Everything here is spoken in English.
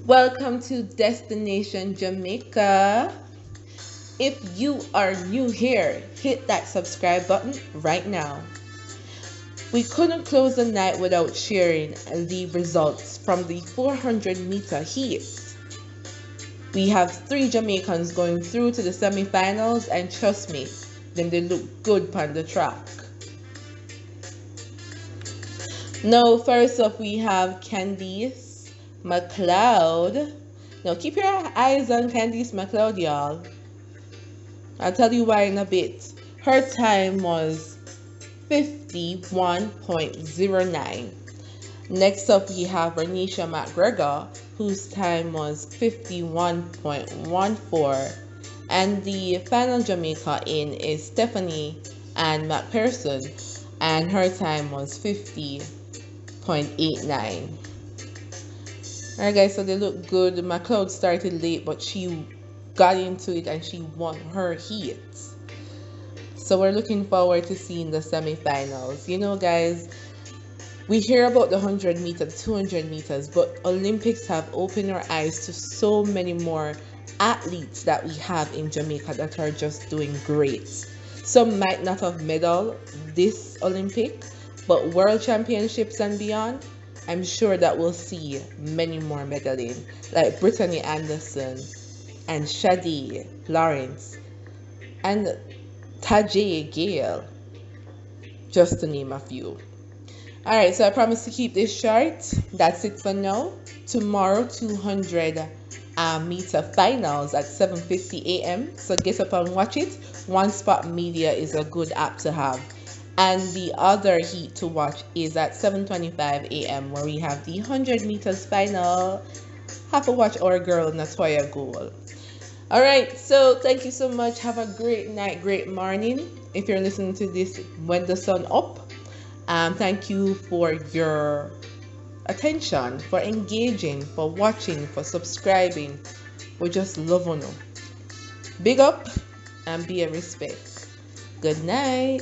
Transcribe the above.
Welcome to Destination Jamaica. If you are new here, hit that subscribe button right now. We couldn't close the night without sharing the results from the 400-meter heat. We have 3 Jamaicans going through to the semi-finals, and trust me, then they look good on the track. Now, first up, we have Candice McLeod. Now, keep your eyes on Candice McLeod, y'all. I'll tell you why in a bit. Her time was 51.09. Next up, we have Renisha McGregor, whose time was 51.14. And the final Jamaica in is Stephanie Ann McPherson, and her time was 50.89. Alright guys, so they look good. McLeod started late, but she got into it and she won her heat. So we're looking forward to seeing the semi-finals. You know guys, we hear about the 100 meters, 200 meters, but Olympics have opened our eyes to so many more athletes that we have in Jamaica that are just doing great. Some might not have medal this Olympic, but world championships and beyond, I'm sure that we'll see many more medaling, like Brittany Anderson and Shadi Lawrence and Tajay Gale, just to name a few. Alright, so I promise to keep this short. That's it for now. Tomorrow, 200-meter finals at 7:50 a.m. So get up and watch it. One Spot Media is a good app to have. And the other heat to watch is at 7:25 a.m. where we have the 100 meters final. Have to watch our girl Natoya Goal. Alright, so thank you so much. Have a great night, great morning. If you're listening to this when the sun up. Thank you for your attention, for engaging, for watching, for subscribing. We just love you. Big up and be a respect. Good night.